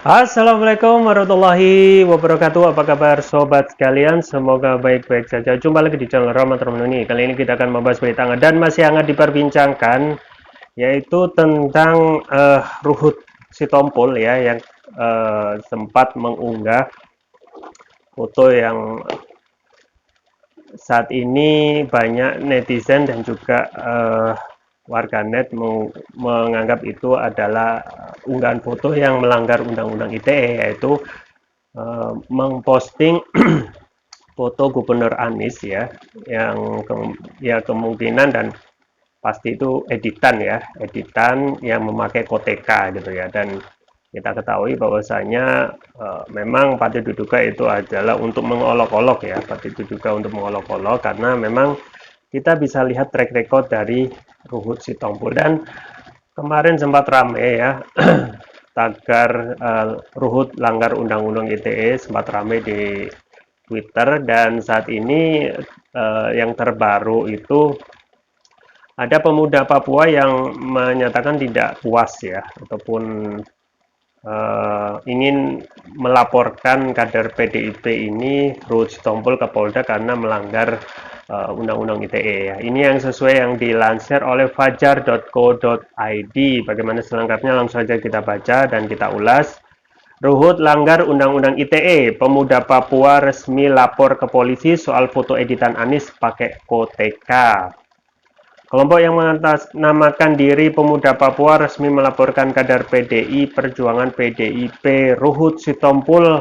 Assalamualaikum warahmatullahi wabarakatuh. Apa kabar sobat sekalian? Semoga baik-baik saja. Jumpa lagi di channel Rahmat Ramdhani. Kali ini kita akan membahas berita hangat dan masih hangat diperbincangkan, yaitu tentang Ruhut Sitompul ya, yang sempat mengunggah foto yang saat ini banyak netizen dan juga warganet menganggap itu adalah unggahan foto yang melanggar Undang-Undang ITE, yaitu mengposting foto Gubernur Anies ya, yang ya kemungkinan dan pasti itu editan ya, editan yang memakai koteka gitu ya. Dan kita ketahui bahwasanya memang patut diduga itu adalah untuk mengolok-olok ya, patut diduga untuk mengolok-olok karena memang kita bisa lihat track record dari Ruhut Sitompul. Dan kemarin sempat rame ya, tagar Ruhut langgar Undang-Undang ITE sempat rame di Twitter. Dan saat ini yang terbaru itu ada pemuda Papua yang menyatakan tidak puas ya, ataupun ingin melaporkan kader PDIP ini Ruhut Sitompul ke Polda karena melanggar Undang-Undang ITE ya. Ini yang sesuai yang dilansir oleh fajar.co.id. Bagaimana selengkapnya langsung saja kita baca dan kita ulas. Ruhut langgar Undang-Undang ITE, pemuda Papua resmi lapor ke polisi soal foto editan Anies pakai koteka. Kelompok yang mengatasnamakan diri Pemuda Papua resmi melaporkan kader PDI Perjuangan PDIP Ruhut Sitompul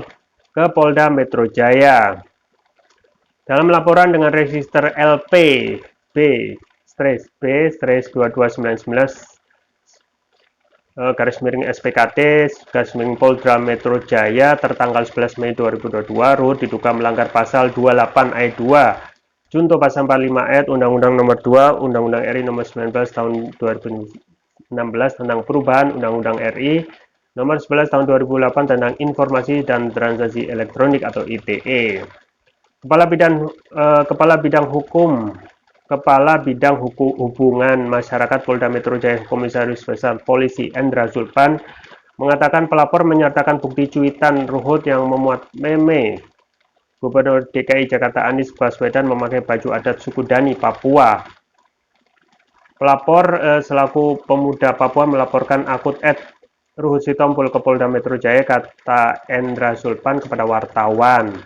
ke Polda Metro Jaya. Dalam laporan dengan register LP B/B/2299 garis miring SPKT garis miring Polda Metro Jaya tertanggal 11 Mei 2022, Ruhut diduga melanggar pasal 28 ayat 2 Junto pasal 45 ayat Undang-Undang Nomor 2 Undang-Undang RI Nomor 19 Tahun 2016 tentang perubahan Undang-Undang RI Nomor 11 Tahun 2008 tentang Informasi dan Transaksi Elektronik atau ITE. Kepala Bidang Hubungan Masyarakat Polda Metro Jaya Komisaris Besar Polisi Endra Zulpan mengatakan pelapor menyertakan bukti cuitan Ruhut yang memuat meme Gubernur DKI Jakarta Anies Baswedan memakai baju adat suku Dani Papua. Pelapor selaku pemuda Papua melaporkan akun @Ruhut Sitompul ke Polda Metro Jaya, kata Endra Zulpan kepada wartawan.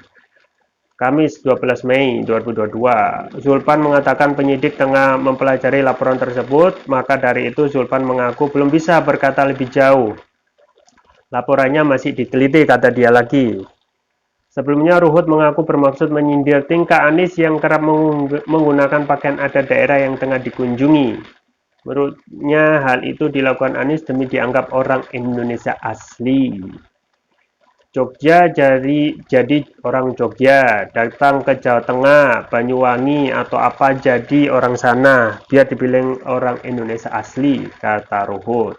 Kamis 12 Mei 2022, Zulpan mengatakan penyidik tengah mempelajari laporan tersebut, maka dari itu Zulpan mengaku belum bisa berkata lebih jauh. Laporannya masih diteliti, kata dia lagi. Sebelumnya Ruhut mengaku bermaksud menyindir tingkah Anies yang kerap menggunakan pakaian adat daerah yang tengah dikunjungi. Menurutnya hal itu dilakukan Anies demi dianggap orang Indonesia asli. Jogja jadi orang Jogja, datang ke Jawa Tengah, Banyuwangi atau apa jadi orang sana, biar dibilang orang Indonesia asli, kata Ruhut.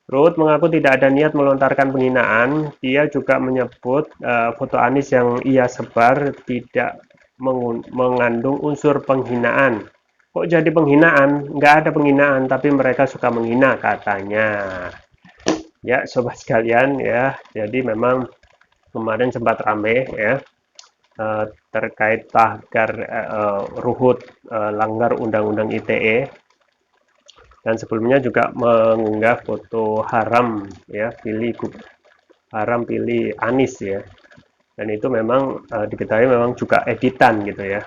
Ruhut mengaku tidak ada niat melontarkan penghinaan. Dia juga menyebut foto Anies yang ia sebar tidak mengandung unsur penghinaan. Kok jadi penghinaan? Nggak ada penghinaan, tapi mereka suka menghina, katanya. Ya, sobat sekalian ya. Jadi memang kemarin sempat rame ya terkait tagar Ruhut langgar Undang-Undang ITE. Dan sebelumnya juga mengunggah foto haram ya, pilih Anies ya. Dan itu memang diketahui memang juga editan gitu ya.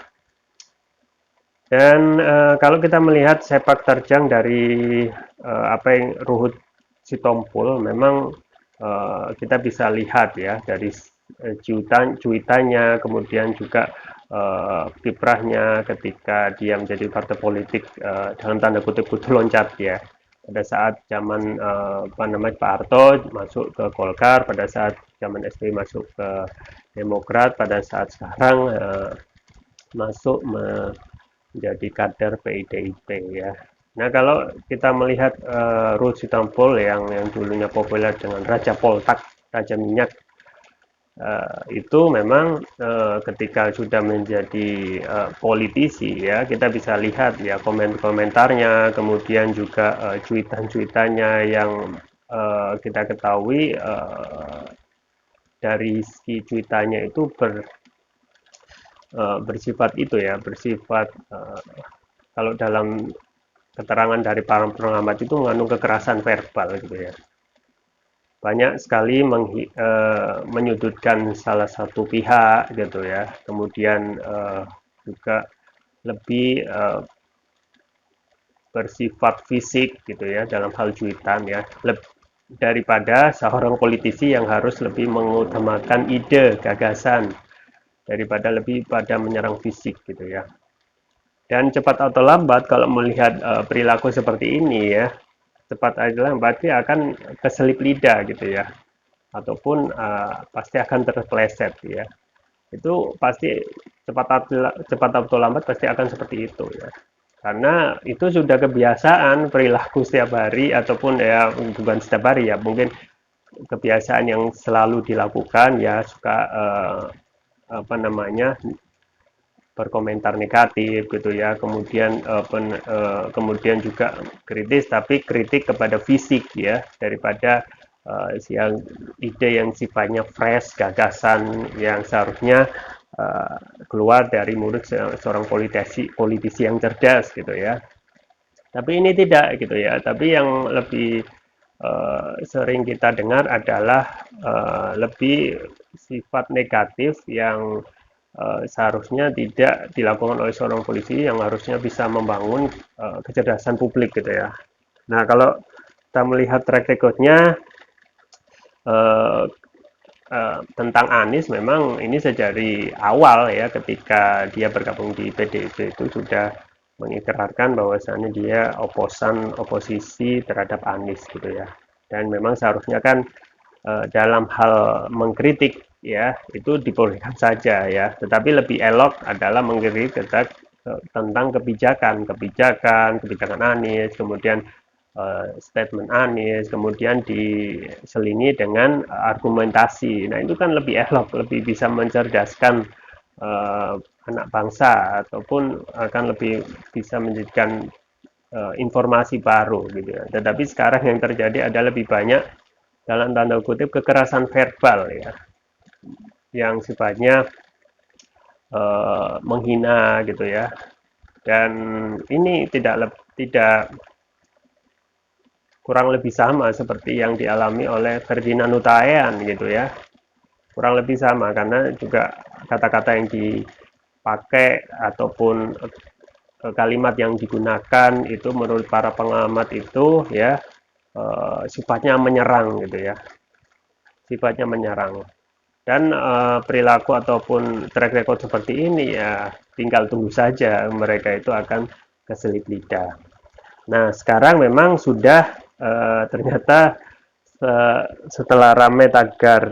Dan kalau kita melihat sepak terjang dari apa yang Ruhut Sitompul, memang kita bisa lihat ya dari cuitannya, kemudian juga kiprahnya ketika dia menjadi partai politik dalam tanda kutip kudu loncat ya. Pada saat zaman Pak Harto masuk ke Golkar, pada saat zaman SBY masuk ke Demokrat, pada saat sekarang masuk menjadi kader PDIP ya. Nah, kalau kita melihat Ruhut Sitompul yang dulunya populer dengan Raja Poltak, Raja Minyak, itu memang ketika sudah menjadi politisi ya, kita bisa lihat ya komentarnya, kemudian juga cuitan-cuitannya yang kita ketahui dari segi cuitannya itu bersifat itu ya, bersifat kalau dalam keterangan dari para pengamat itu mengandung kekerasan verbal gitu ya. Banyak sekali menyudutkan salah satu pihak gitu ya. Kemudian juga lebih bersifat fisik gitu ya dalam hal cuitan ya. Daripada seorang politisi yang harus lebih mengutamakan ide, gagasan daripada lebih pada menyerang fisik gitu ya. Dan cepat atau lambat kalau melihat perilaku seperti ini ya, cepat atau lambat dia akan keselip lidah gitu ya, ataupun pasti akan terpeleset ya. Itu pasti cepat atau lambat pasti akan seperti itu ya. Karena itu sudah kebiasaan perilaku setiap hari ataupun ya bukan setiap hari ya, mungkin kebiasaan yang selalu dilakukan ya, suka apa namanya, berkomentar negatif gitu ya, kemudian kemudian juga kritis, tapi kritik kepada fisik ya, daripada yang ide yang sifatnya fresh, gagasan yang seharusnya keluar dari mulut seorang politisi yang cerdas gitu ya. Tapi ini tidak gitu ya. Tapi yang lebih sering kita dengar adalah lebih sifat negatif yang seharusnya tidak dilakukan oleh seorang polisi yang harusnya bisa membangun kecerdasan publik gitu ya. Nah, kalau kita melihat track recordnya uh, tentang Anies, memang ini sejak awal ya, ketika dia bergabung di PDIP itu sudah mengikrarkan bahwasannya dia oposisi terhadap Anies gitu ya. Dan memang seharusnya kan dalam hal mengkritik ya itu dibolehkan saja ya, tetapi lebih elok adalah mengkritik tentang kebijakan Anies, kemudian statement Anies, kemudian diselingi dengan argumentasi. Nah, itu kan lebih elok, lebih bisa mencerdaskan anak bangsa, ataupun akan lebih bisa menjadikan informasi baru gitu ya. Tetapi sekarang yang terjadi adalah lebih banyak dalam tanda kutip kekerasan verbal ya, yang sifatnya menghina gitu ya. Dan ini tidak kurang lebih sama seperti yang dialami oleh Ferdinand Hutain gitu ya. Kurang lebih sama, karena juga kata-kata yang dipakai ataupun kalimat yang digunakan itu menurut para pengamat itu ya sifatnya menyerang gitu ya. Sifatnya menyerang. Dan perilaku ataupun track record seperti ini ya tinggal tunggu saja mereka itu akan keselip lidah. Nah, sekarang memang sudah ternyata setelah ramai tagar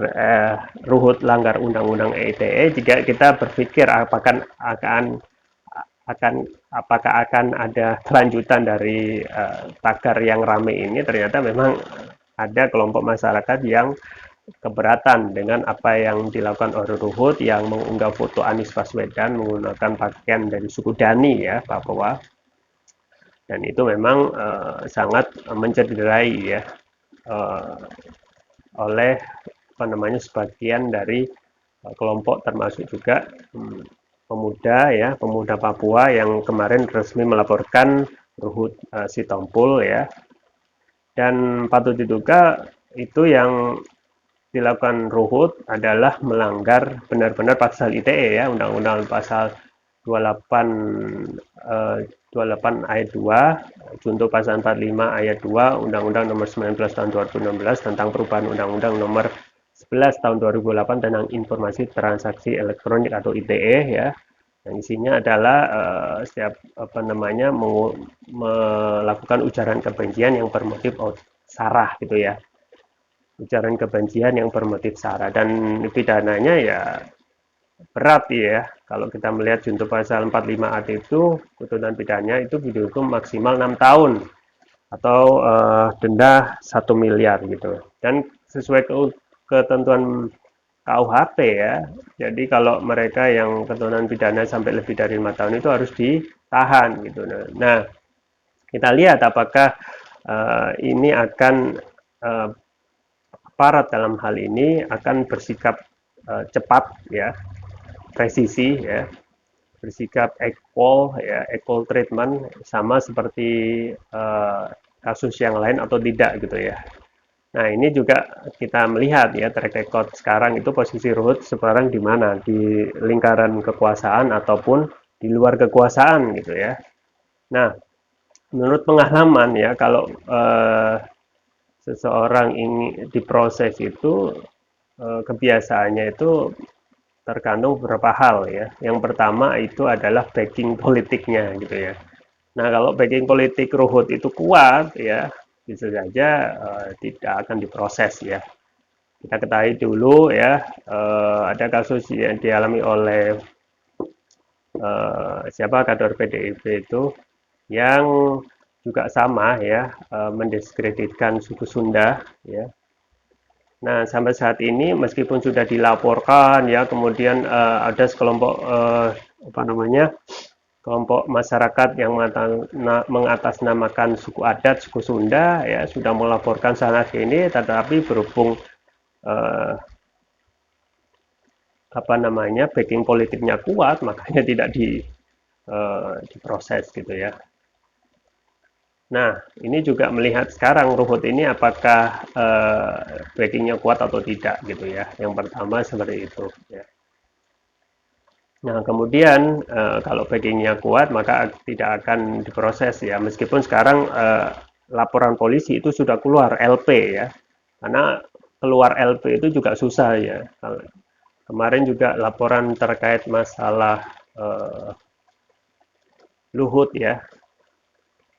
Ruhut langgar undang-undang ITE, jika kita berpikir apakah akan ada kelanjutan dari tagar yang ramai ini, ternyata memang ada kelompok masyarakat yang keberatan dengan apa yang dilakukan oleh Ruhut yang mengunggah foto Anies Baswedan menggunakan pakaian dari suku Dani ya, Papua. Dan itu memang sangat mencederai ya oleh apa namanya sebagian dari kelompok, termasuk juga pemuda Papua yang kemarin resmi melaporkan Ruhut Sitompul ya. Dan patut diduga itu yang dilakukan Ruhut adalah melanggar benar-benar pasal ITE ya, Undang-Undang pasal 28 ayat 2, junto pasal 45 ayat 2 Undang-Undang nomor 19 tahun 2016 tentang perubahan Undang-Undang nomor 11 tahun 2008 tentang informasi transaksi elektronik atau ITE ya. Yang isinya adalah setiap apa namanya melakukan ujaran kebencian yang bermotif sarah gitu ya. Ujaran kebencian yang bermotif sara, dan pidananya ya berat ya. Kalau kita melihat junto pasal 45 ayat itu, tuntutan pidananya itu dihukum maksimal 6 tahun atau denda 1 miliar gitu. Dan sesuai ketentuan KUHP ya. Jadi kalau mereka yang ketentuan pidana sampai lebih dari 5 tahun itu harus ditahan gitu. Nah, kita lihat apakah ini akan eh, aparat dalam hal ini akan bersikap cepat ya, presisi ya, bersikap equal ya, equal treatment sama seperti kasus yang lain atau tidak gitu ya. Nah, ini juga kita melihat ya track record sekarang itu posisi Ruhut sekarang di mana? Di lingkaran kekuasaan ataupun di luar kekuasaan gitu ya. Nah, menurut pengalaman ya kalau seseorang ini diproses itu kebiasaannya itu tergantung beberapa hal ya. Yang pertama itu adalah backing politiknya gitu ya. Nah, kalau backing politik Ruhut itu kuat ya, bisa saja tidak akan diproses ya. Kita ketahui dulu ya, ada kasus yang dialami oleh siapa kader PDIP itu yang juga sama ya, mendiskreditkan suku Sunda ya. Nah, sampai saat ini meskipun sudah dilaporkan ya, kemudian ada sekelompok apa namanya, kelompok masyarakat yang mengatasnamakan suku adat, suku Sunda ya, sudah melaporkan sana sini, tetapi berhubung eh, apa namanya, backing politiknya kuat, makanya tidak diproses gitu ya. Nah, ini juga melihat sekarang Ruhut ini apakah backingnya kuat atau tidak gitu ya. Yang pertama seperti itu ya. Nah, kemudian kalau backingnya kuat maka tidak akan diproses ya. Meskipun sekarang laporan polisi itu sudah keluar LP ya. Karena keluar LP itu juga susah ya. Kemarin juga laporan terkait masalah Luhut ya.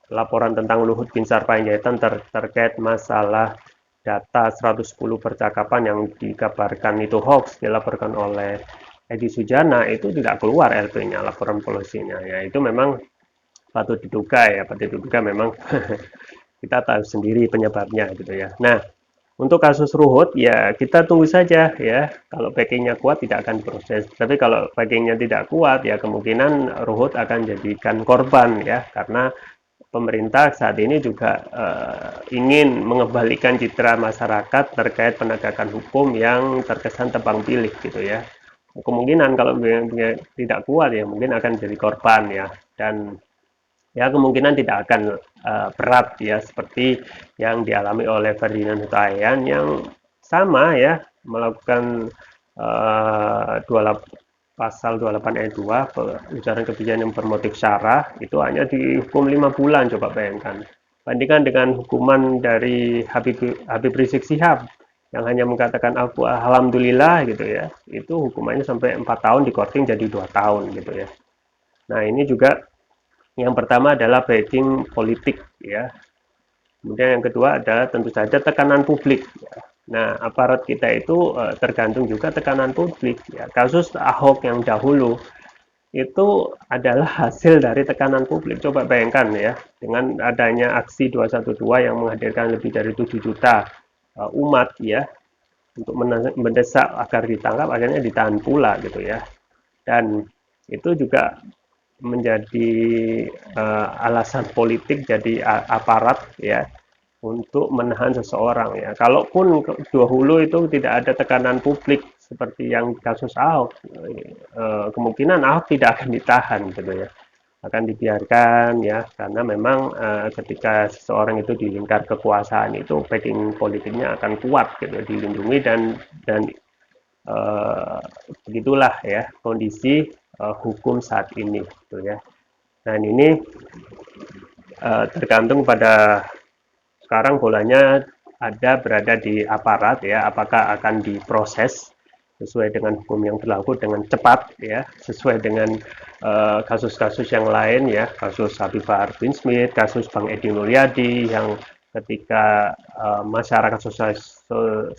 Laporan tentang Luhut Binsar Panjaitan terkait masalah data 110 percakapan yang dikabarkan itu hoax dilaporkan oleh Edi Sujana itu tidak keluar LP-nya, laporan polisinya ya. Itu memang patut diduga ya, patut diduga memang kita tahu sendiri penyebabnya gitu ya. Nah, untuk kasus Ruhut ya kita tunggu saja ya. Kalau backingnya kuat tidak akan diproses. Tapi kalau backingnya tidak kuat ya kemungkinan Ruhut akan jadikan korban ya, karena pemerintah saat ini juga ingin mengembalikan citra masyarakat terkait penegakan hukum yang terkesan tebang pilih gitu ya. Kemungkinan kalau tidak kuat ya mungkin akan jadi korban ya, dan ya kemungkinan tidak akan berat ya seperti yang dialami oleh Ferdinand Hutahian yang sama ya, melakukan pasal 28 ayat 2 ujaran kebencian yang bermotif syarah itu hanya dihukum 5 bulan, coba bayangkan. Bandingkan dengan hukuman dari Habib Rizik Sihab yang hanya mengatakan aku alhamdulillah gitu ya, itu hukumannya sampai 4 tahun dikorting jadi 2 tahun gitu ya. Nah, ini juga yang pertama adalah backing politik ya. Kemudian yang kedua adalah tentu saja tekanan publik. Ya. Nah, aparat kita itu tergantung juga tekanan publik. Ya. Kasus Ahok yang dahulu itu adalah hasil dari tekanan publik. Coba bayangkan ya, dengan adanya aksi 212 yang menghadirkan lebih dari 7 juta umat ya, untuk mendesak agar ditangkap, akhirnya ditahan pula gitu ya. Dan itu juga menjadi alasan politik jadi aparat ya untuk menahan seseorang ya. Kalaupun dahulu itu tidak ada tekanan publik seperti yang kasus Ahok, kemungkinan Ahok tidak akan ditahan gitu ya, akan dibiarkan ya, karena memang ketika seseorang itu di lingkar kekuasaan itu backing politiknya akan kuat gitu, dilindungi dan uh, begitulah ya kondisi hukum saat ini gitu ya. Dan ini tergantung pada sekarang bolanya ada berada di aparat ya, apakah akan diproses sesuai dengan hukum yang berlaku dengan cepat ya, sesuai dengan kasus-kasus yang lain ya, kasus Habib Bahar bin Smith, kasus Bang Edi Mulyadi yang ketika masyarakat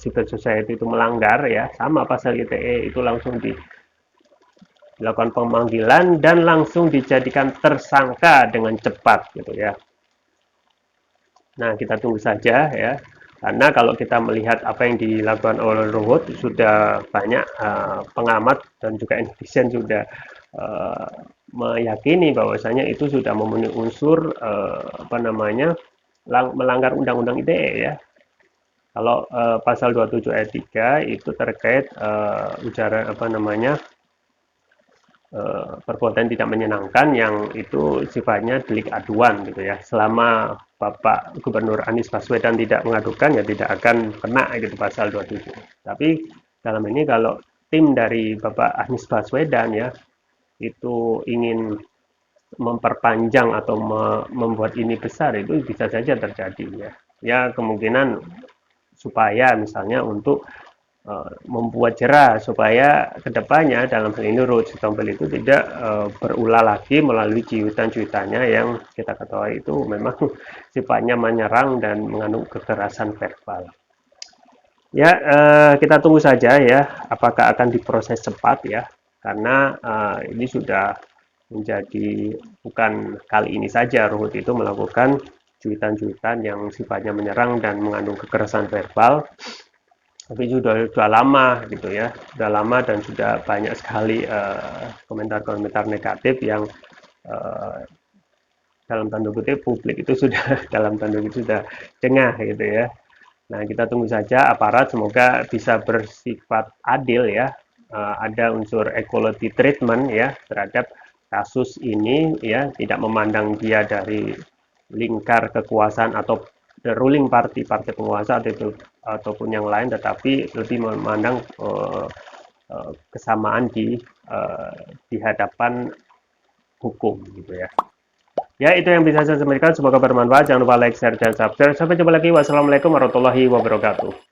civil society itu melanggar ya, sama pasal ITE itu langsung dilakukan pemanggilan dan langsung dijadikan tersangka dengan cepat gitu ya. Nah, kita tunggu saja ya. Karena kalau kita melihat apa yang dilakukan oleh Ruhut, sudah banyak pengamat dan juga netizen sudah uh, meyakini bahwasanya itu sudah memenuhi unsur apa namanya melanggar undang-undang ITE ya. Kalau pasal 27 ayat 3 itu terkait ujaran apa namanya perbuatan tidak menyenangkan yang itu sifatnya delik aduan gitu ya. Selama Bapak Gubernur Anies Baswedan tidak mengadukan ya tidak akan kena gitu pasal 27. Tapi dalam ini kalau tim dari Bapak Anies Baswedan ya itu ingin memperpanjang atau membuat ini besar itu bisa saja terjadi ya. Ya kemungkinan supaya misalnya untuk membuat jerah supaya kedepannya dalam hal ini Ruhut Sitompul itu tidak berulah lagi melalui cuitan-cuitannya yang kita ketahui itu memang sifatnya menyerang dan mengandung kekerasan verbal. Ya, kita tunggu saja ya, apakah akan diproses cepat ya, karena ini sudah menjadi bukan kali ini saja Ruhut itu melakukan cuitan-cuitan yang sifatnya menyerang dan mengandung kekerasan verbal, tapi sudah lama gitu ya, sudah lama dan sudah banyak sekali komentar-komentar negatif yang uh, dalam tanda kutip publik itu sudah dalam tanda kutip sudah cengah gitu ya. Nah, kita tunggu saja aparat semoga bisa bersifat adil ya. Ada unsur equality treatment ya terhadap kasus ini ya, tidak memandang dia dari lingkar kekuasaan atau the ruling party partai penguasa atau itu ataupun yang lain, tetapi lebih memandang kesamaan di hadapan hukum gitu ya. Ya, itu yang bisa saya sampaikan. Semoga bermanfaat. Jangan lupa like, share, dan subscribe. Sampai jumpa lagi. Wassalamualaikum warahmatullahi wabarakatuh.